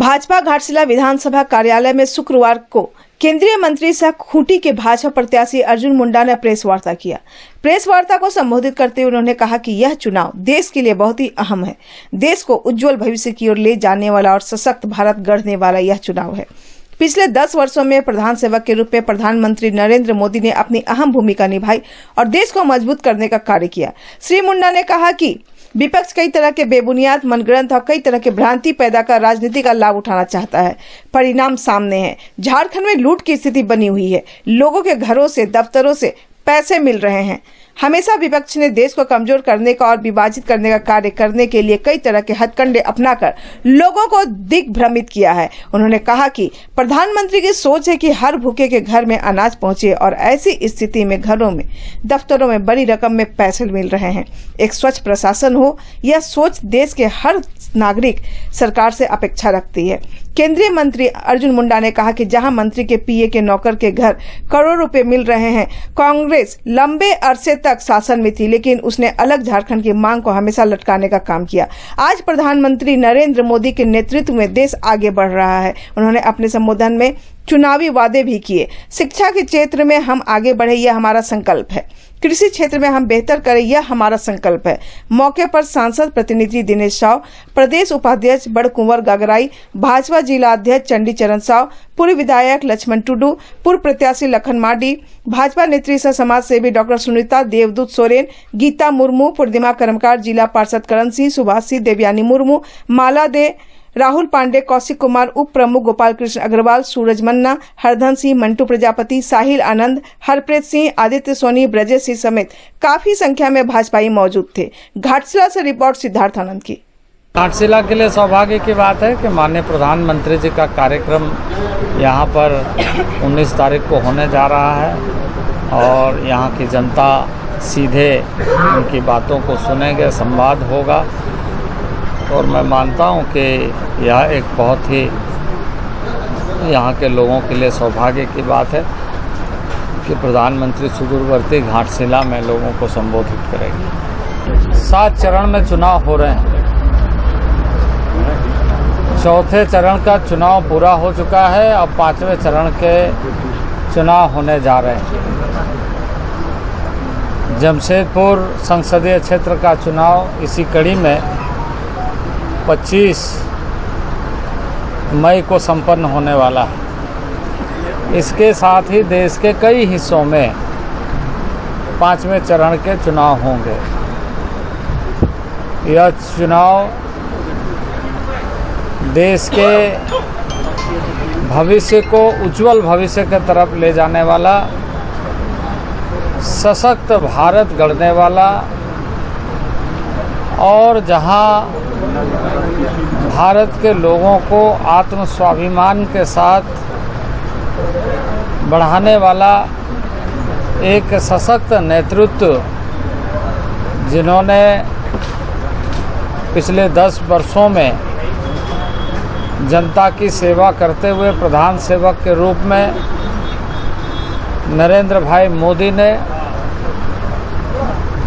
भाजपा घाटशिला विधानसभा कार्यालय में शुक्रवार को केंद्रीय मंत्री सह खूंटी के भाजपा प्रत्याशी अर्जुन मुंडा ने प्रेस वार्ता किया। प्रेस वार्ता को संबोधित करते हुए उन्होंने कहा कि यह चुनाव देश के लिए बहुत ही अहम है। देश को उज्जवल भविष्य की ओर ले जाने वाला और सशक्त भारत गढ़ने वाला यह चुनाव है। पिछले 10 वर्षों में प्रधान सेवक के रूप में प्रधानमंत्री नरेंद्र मोदी ने अपनी अहम भूमिका निभाई और देश को मजबूत करने का कार्य किया। श्री मुंडा ने कहा कि विपक्ष कई तरह के बेबुनियाद मनगढ़ंत और कई तरह के भ्रांति पैदा कर राजनीति का लाभ उठाना चाहता है। परिणाम सामने है। झारखंड में लूट की स्थिति बनी हुई है। लोगों के घरों से, दफ्तरों से पैसे मिल रहे हैं। हमेशा विपक्ष ने देश को कमजोर करने का और विभाजित करने का कार्य करने के लिए कई तरह के हथकंडे अपनाकर लोगों को दिग्भ्रमित किया है। उन्होंने कहा कि प्रधानमंत्री की सोच है कि हर भूखे के घर में अनाज पहुंचे और ऐसी स्थिति में घरों में, दफ्तरों में बड़ी रकम में पैसे मिल रहे हैं। एक स्वच्छ प्रशासन हो, यह सोच देश के हर नागरिक सरकार से अपेक्षा रखती है। केंद्रीय मंत्री अर्जुन मुंडा ने कहा कि जहां मंत्री के पीए के नौकर के घर करोड़ों रुपए मिल रहे हैं, कांग्रेस लंबे अरसे तक शासन में थी, लेकिन उसने अलग झारखंड की मांग को हमेशा लटकाने का काम किया। आज प्रधानमंत्री नरेंद्र मोदी के नेतृत्व में देश आगे बढ़ रहा है। उन्होंने अपने संबोधन में चुनावी वादे भी किए। शिक्षा के क्षेत्र में हम आगे बढ़े, यह हमारा संकल्प है। कृषि क्षेत्र में हम बेहतर करें, यह हमारा संकल्प है। मौके पर सांसद प्रतिनिधि दिनेश साव, प्रदेश उपाध्यक्ष बड़कुंवर गागराई, भाजपा जिला अध्यक्ष चंडी चरण साव, पूर्व विधायक लक्ष्मण टुडू, पूर्व प्रत्याशी लखन माडी, भाजपा नेत्री सह समाज सेवी डॉक्टर सुनीता देवदूत सोरेन, गीता मुर्मू, पूर्णिमा कर्मकार, जिला पार्षद करण सिंह, सुभाष सिंह, देवयानी मुर्मू, माला दे, राहुल पांडे, कौशिक कुमार, उप प्रमुख गोपाल कृष्ण अग्रवाल, सूरज मन्ना, हरधन सिंह, मंटू प्रजापति, साहिल आनंद, हरप्रीत सिंह, आदित्य सोनी, ब्रजेश सिंह समेत काफी संख्या में भाजपाई मौजूद थे। घाटशिला से रिपोर्ट सिद्धार्थ आनंद की। घाटशिला के लिए सौभाग्य की बात है कि माननीय प्रधानमंत्री जी का कार्यक्रम यहाँ पर 19 तारीख को होने जा रहा है और यहाँ की जनता सीधे उनकी बातों को सुनेंगे, संवाद होगा और मैं मानता हूँ कि यह एक बहुत ही यहाँ के लोगों के लिए सौभाग्य की बात है कि प्रधानमंत्री सुदूरवर्ती घाटशिला में लोगों को संबोधित करेंगे। 7 चरण में चुनाव हो रहे हैं। चौथे चरण का चुनाव पूरा हो चुका है। अब 5वें चरण के चुनाव होने जा रहे हैं। जमशेदपुर संसदीय क्षेत्र का चुनाव इसी कड़ी में 25 मई को संपन्न होने वाला है। इसके साथ ही देश के कई हिस्सों में 5वें चरण के चुनाव होंगे। यह चुनाव देश के भविष्य को उज्जवल भविष्य की तरफ ले जाने वाला, सशक्त भारत गढ़ने वाला और जहां भारत के लोगों को आत्म स्वाभिमान के साथ बढ़ाने वाला एक सशक्त नेतृत्व, जिन्होंने पिछले 10 वर्षों में जनता की सेवा करते हुए प्रधान सेवक के रूप में नरेंद्र भाई मोदी ने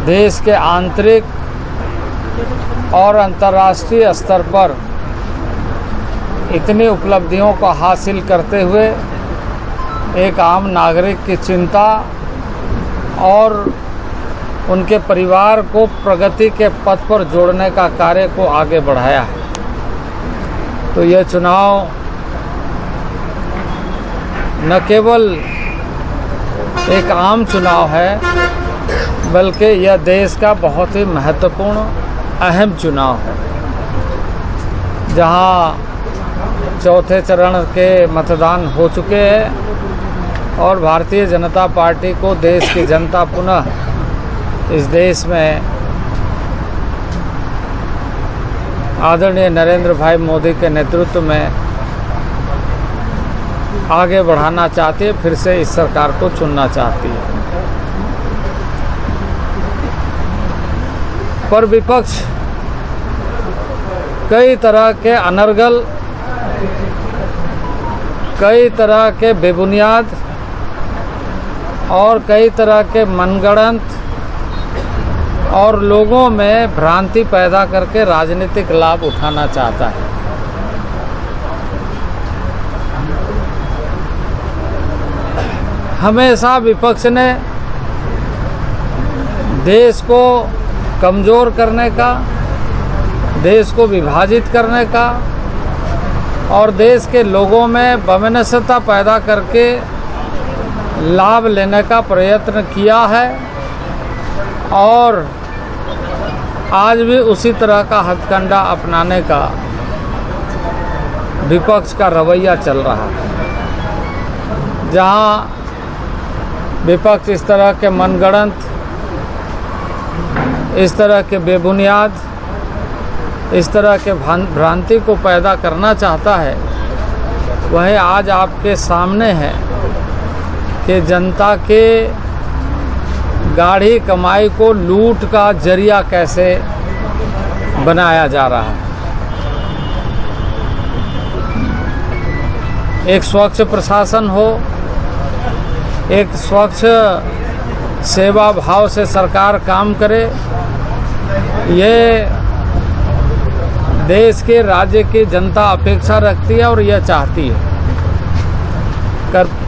देश के आंतरिक और अंतर्राष्ट्रीय स्तर पर इतनी उपलब्धियों को हासिल करते हुए एक आम नागरिक की चिंता और उनके परिवार को प्रगति के पथ पर जोड़ने का कार्य को आगे बढ़ाया है। तो यह चुनाव न केवल एक आम चुनाव है, बल्कि यह देश का बहुत ही महत्वपूर्ण अहम चुनाव है, जहां चौथे चरण के मतदान हो चुके हैं और भारतीय जनता पार्टी को देश की जनता पुनः इस देश में आदरणीय नरेंद्र भाई मोदी के नेतृत्व में आगे बढ़ाना चाहती है, फिर से इस सरकार को चुनना चाहती है। पर विपक्ष कई तरह के अनर्गल, कई तरह के बेबुनियाद और कई तरह के मनगढ़ंत और लोगों में भ्रांति पैदा करके राजनीतिक लाभ उठाना चाहता है। हमेशा विपक्ष ने देश को कमज़ोर करने का, देश को विभाजित करने का और देश के लोगों में वैमनस्यता पैदा करके लाभ लेने का प्रयत्न किया है और आज भी उसी तरह का हथकंडा अपनाने का विपक्ष का रवैया चल रहा है। जहां विपक्ष इस तरह के मनगढ़ंत, इस तरह के बेबुनियाद, इस तरह के भ्रांति को पैदा करना चाहता है, वह आज आपके सामने है कि जनता के गाढ़ी कमाई को लूट का जरिया कैसे बनाया जा रहा है। एक स्वच्छ प्रशासन हो, एक स्वच्छ सेवा भाव से सरकार काम करे, ये देश के राज्य की जनता अपेक्षा रखती है और यह चाहती है।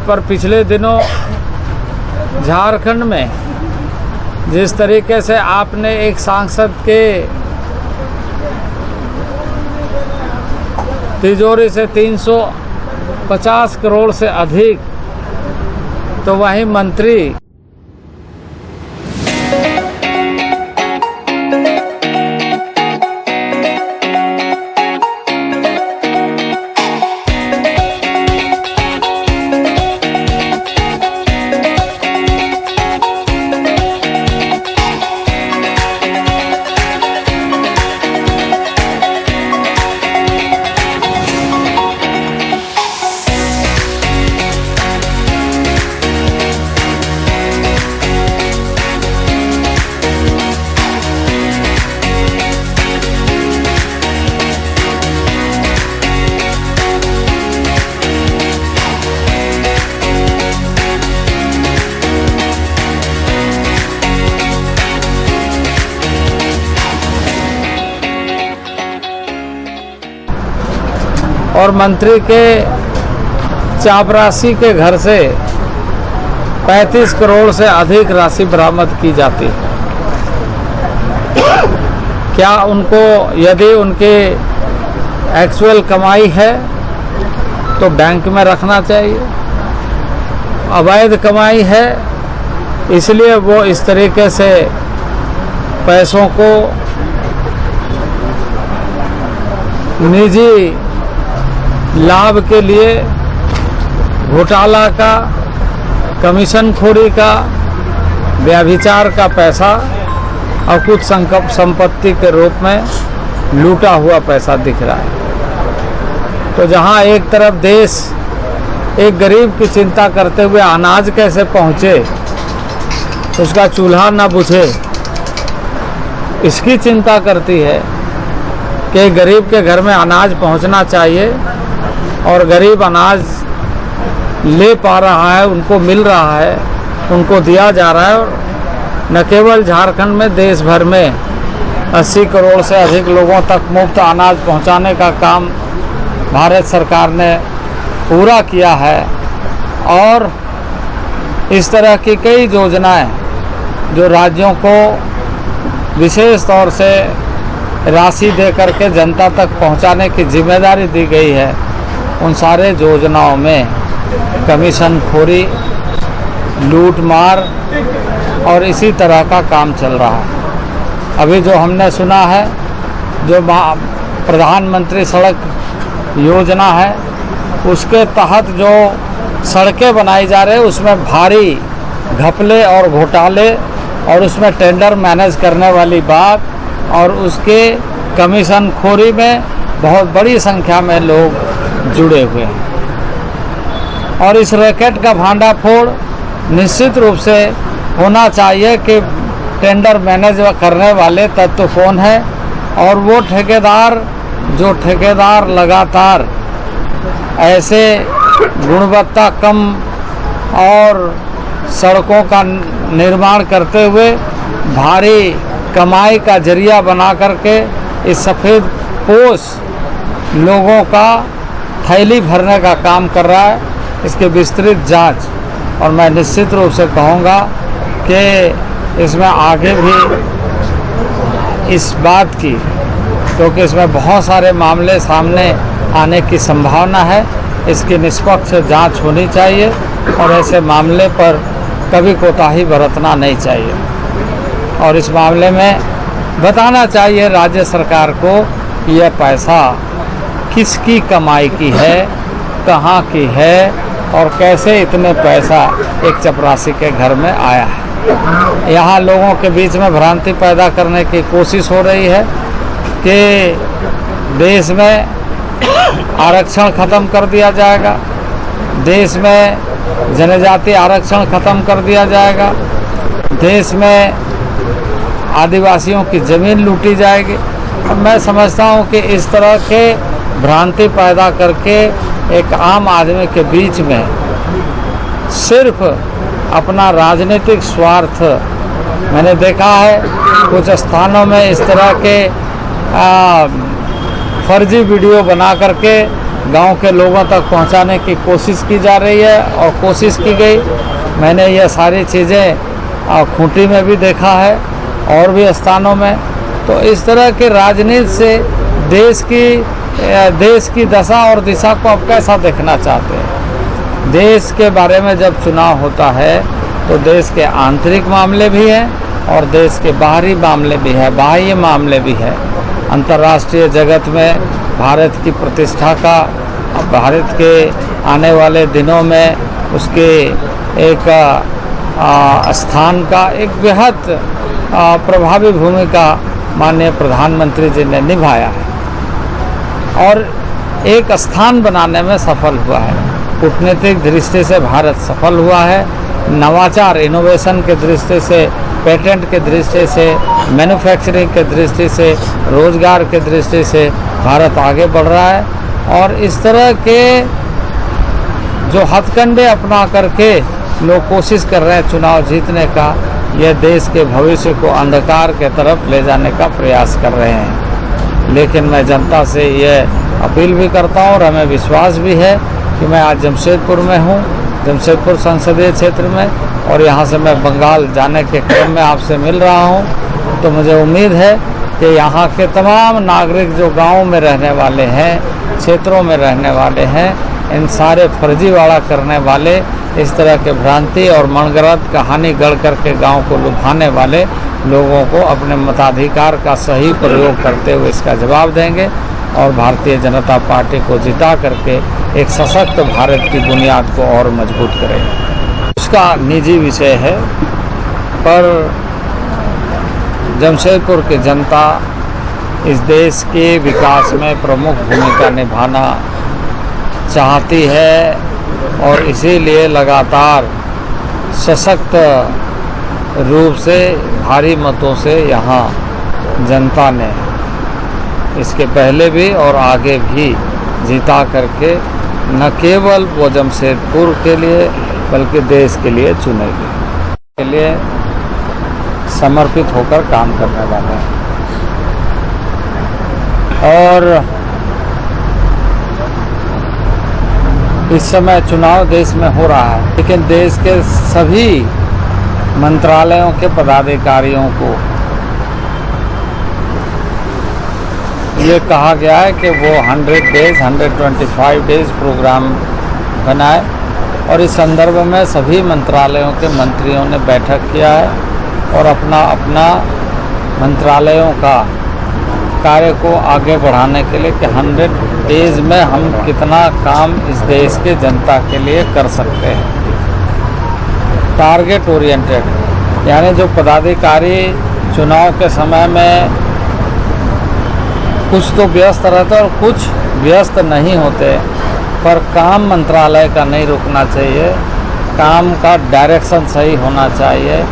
पर पिछले दिनों झारखंड में जिस तरीके से आपने एक सांसद के तिजोरी से 350 करोड़ से अधिक, तो वही मंत्री और मंत्री के चापरासी के घर से 35 करोड़ से अधिक राशि बरामद की जाती है। क्या उनको, यदि उनकी एक्चुअल कमाई है तो बैंक में रखना चाहिए? अवैध कमाई है इसलिए वो इस तरीके से पैसों को निजी लाभ के लिए घोटाला का, कमीशनखोरी का, व्यभिचार का पैसा और कुछ संपत्ति के रूप में लूटा हुआ पैसा दिख रहा है। तो जहां एक तरफ देश एक गरीब की चिंता करते हुए अनाज कैसे पहुंचे, उसका चूल्हा ना बुझे, इसकी चिंता करती है कि गरीब के घर में अनाज पहुंचना चाहिए और गरीब अनाज ले पा रहा है, उनको मिल रहा है, उनको दिया जा रहा है। और न केवल झारखंड में, देश भर में 80 करोड़ से अधिक लोगों तक मुफ्त अनाज पहुंचाने का काम भारत सरकार ने पूरा किया है। और इस तरह की कई योजनाएं जो राज्यों को विशेष तौर से राशि दे करके जनता तक पहुंचाने की जिम्मेदारी दी गई है, उन सारे योजनाओं में कमीशनखोरी, लूट मार और इसी तरह का काम चल रहा है। अभी जो हमने सुना है, जो प्रधानमंत्री सड़क योजना है, उसके तहत जो सड़कें बनाई जा रही है उसमें भारी घपले और घोटाले और उसमें टेंडर मैनेज करने वाली बात और उसके कमीशनखोरी में बहुत बड़ी संख्या में लोग जुड़े हुए हैं। और इस रैकेट का भांडाफोड़ निश्चित रूप से होना चाहिए कि टेंडर मैनेज करने वाले तत्व कौन है और वो ठेकेदार लगातार ऐसे गुणवत्ता कम और सड़कों का निर्माण करते हुए भारी कमाई का जरिया बना करके इस सफ़ेद पोश लोगों का थैली भरने का काम कर रहा है। इसके विस्तृत जांच और मैं निश्चित रूप से कहूँगा कि इसमें आगे भी इस बात की, क्योंकि इसमें बहुत सारे मामले सामने आने की संभावना है, इसकी निष्पक्ष जांच होनी चाहिए और ऐसे मामले पर कभी कोताही बरतना नहीं चाहिए। और इस मामले में बताना चाहिए राज्य सरकार को कि यह पैसा किसकी कमाई की है, कहाँ की है और कैसे इतने पैसा एक चपरासी के घर में आया है। यहाँ लोगों के बीच में भ्रांति पैदा करने की कोशिश हो रही है कि देश में आरक्षण ख़त्म कर दिया जाएगा, देश में जनजाति आरक्षण ख़त्म कर दिया जाएगा, देश में आदिवासियों की ज़मीन लूटी जाएगी। मैं समझता हूँ कि इस तरह के भ्रांति पैदा करके एक आम आदमी के बीच में सिर्फ अपना राजनीतिक स्वार्थ, मैंने देखा है कुछ स्थानों में इस तरह के फर्जी वीडियो बना करके गांव के लोगों तक पहुंचाने की कोशिश की जा रही है और कोशिश की गई। मैंने ये सारी चीज़ें खूंटी में भी देखा है और भी स्थानों में। तो इस तरह के राजनीति से देश की दशा और दिशा को आप कैसा देखना चाहते हैं? देश के बारे में जब चुनाव होता है तो देश के आंतरिक मामले भी हैं और देश के बाहरी मामले भी है, बाह्य मामले भी है। अंतर्राष्ट्रीय जगत में भारत की प्रतिष्ठा का, भारत के आने वाले दिनों में उसके एक स्थान का एक बेहद प्रभावी भूमिका माननीय प्रधानमंत्री जी ने निभाया है और एक स्थान बनाने में सफल हुआ है। कूटनीतिक दृष्टि से भारत सफल हुआ है, नवाचार इनोवेशन के दृष्टि से, पेटेंट के दृष्टि से, मैन्युफैक्चरिंग के दृष्टि से, रोजगार के दृष्टि से भारत आगे बढ़ रहा है। और इस तरह के जो हथकंडे अपना करके लोग कोशिश कर रहे हैं चुनाव जीतने का, यह देश के भविष्य को अंधकार के तरफ ले जाने का प्रयास कर रहे हैं। लेकिन मैं जनता से यह अपील भी करता हूँ और हमें विश्वास भी है कि मैं आज जमशेदपुर में हूँ, जमशेदपुर संसदीय क्षेत्र में, और यहाँ से मैं बंगाल जाने के क्रम में आपसे मिल रहा हूँ। तो मुझे उम्मीद है कि यहाँ के तमाम नागरिक जो गाँव में रहने वाले हैं, क्षेत्रों में रहने वाले हैं, इन सारे फर्जीवाड़ा करने वाले, इस तरह के भ्रांति और मनगढ़ंत कहानी गढ़ करके गांव को लुभाने वाले लोगों को अपने मताधिकार का सही प्रयोग करते हुए इसका जवाब देंगे और भारतीय जनता पार्टी को जिता करके एक सशक्त भारत की बुनियाद को और मजबूत करेंगे। उसका निजी विषय है, पर जमशेदपुर की जनता इस देश के विकास में प्रमुख भूमिका निभाना चाहती है और इसीलिए लगातार सशक्त रूप से भारी मतों से यहाँ जनता ने इसके पहले भी और आगे भी जीता करके न केवल वो जमशेदपुर के लिए बल्कि देश के लिए चुनेगी, के लिए समर्पित होकर काम करने वाले हैं। और इस समय चुनाव देश में हो रहा है, लेकिन देश के सभी मंत्रालयों के पदाधिकारियों को ये कहा गया है कि वो 125 डेज प्रोग्राम बनाए और इस संदर्भ में सभी मंत्रालयों के मंत्रियों ने बैठक किया है और अपना अपना मंत्रालयों का कार्य को आगे बढ़ाने के लिए कि 100 डेज में हम कितना काम इस देश के जनता के लिए कर सकते हैं। टारगेट ओरिएंटेड, यानी जो पदाधिकारी चुनाव के समय में कुछ तो व्यस्त रहते और कुछ व्यस्त नहीं होते, पर काम मंत्रालय का नहीं रुकना चाहिए, काम का डायरेक्शन सही होना चाहिए,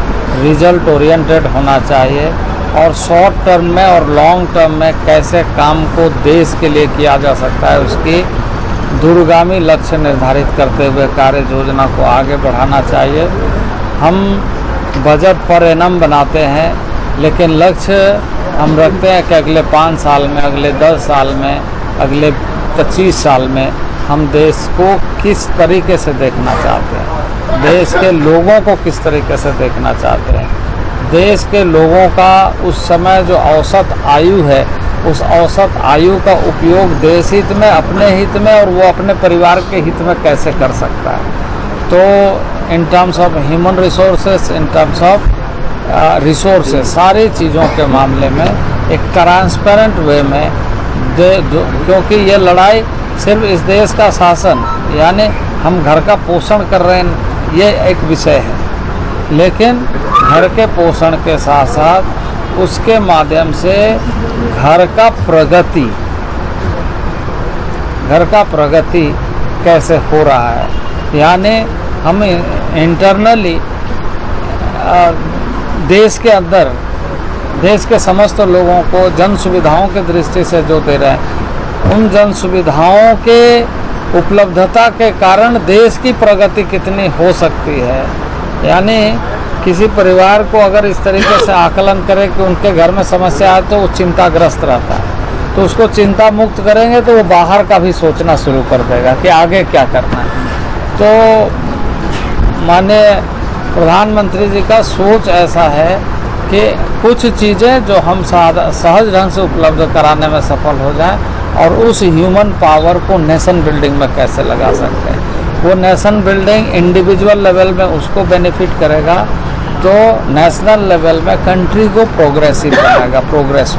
रिजल्ट ओरिएंटेड होना चाहिए और शॉर्ट टर्म में और लॉन्ग टर्म में कैसे काम को देश के लिए किया जा सकता है उसकी दूरगामी लक्ष्य निर्धारित करते हुए कार्य योजना को आगे बढ़ाना चाहिए। हम बजट पर एनम बनाते हैं, लेकिन लक्ष्य हम रखते हैं कि अगले 5 साल में, अगले 10 साल में, अगले 25 साल में हम देश को किस तरीके से देखना चाहते हैं, देश के लोगों को किस तरीके से देखना चाहते हैं। देश के लोगों का उस समय जो औसत आयु है, उस औसत आयु का उपयोग देश हित में, अपने हित में और वो अपने परिवार के हित में कैसे कर सकता है। तो in terms of human resources, in terms of resources, सारी चीज़ों के मामले में एक ट्रांसपेरेंट वे में क्योंकि ये लड़ाई सिर्फ इस देश का शासन यानी हम घर का पोषण कर रहे हैं, ये एक विषय है, लेकिन घर के पोषण के साथ साथ उसके माध्यम से घर का प्रगति कैसे हो रहा है, यानी हम इंटरनली देश के अंदर देश के समस्त लोगों को जन सुविधाओं की दृष्टि से जो दे रहे हैं, उन जन सुविधाओं के उपलब्धता के कारण देश की प्रगति कितनी हो सकती है। यानी किसी परिवार को अगर इस तरीके से आकलन करें कि उनके घर में समस्या है तो वो चिंताग्रस्त रहता है, तो उसको चिंता मुक्त करेंगे तो वो बाहर का भी सोचना शुरू कर देगा कि आगे क्या करना है। तो माननीय प्रधानमंत्री जी का सोच ऐसा है कि कुछ चीज़ें जो हम सहज ढंग से उपलब्ध कराने में सफल हो जाएं और उस ह्यूमन पावर को नेशन बिल्डिंग में कैसे लगा सकते हैं। वो नेशन बिल्डिंग इंडिविजुअल लेवल में उसको बेनिफिट करेगा तो नेशनल लेवल में कंट्री को प्रोग्रेसिव बनाएगा, प्रोग्रेस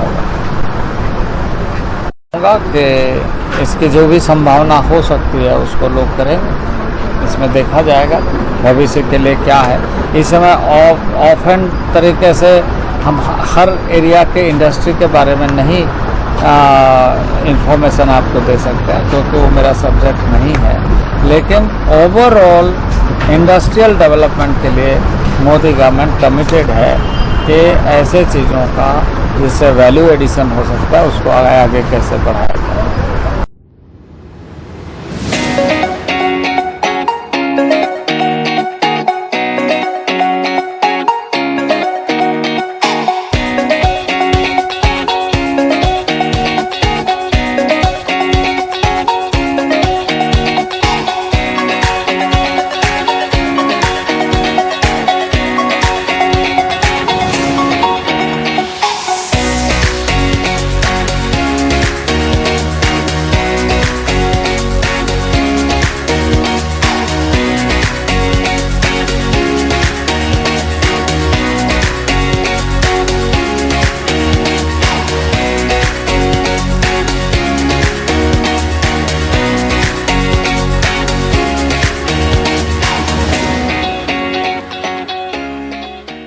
होगा कि इसकी जो भी संभावना हो सकती है उसको लोग करेंगे। इसमें देखा जाएगा भविष्य के लिए क्या है। इस समय ऑफ एंड तरीके से हम हर एरिया के इंडस्ट्री के बारे में नहीं इंफॉर्मेशन आपको दे सकते हैं क्योंकि वो मेरा सब्जेक्ट नहीं है, लेकिन ओवरऑल इंडस्ट्रियल डेवलपमेंट के लिए मोदी गवर्नमेंट कमिटेड है कि ऐसे चीज़ों का जिससे वैल्यू एडिशन हो सकता है उसको आगे कैसे बढ़ाया जाए।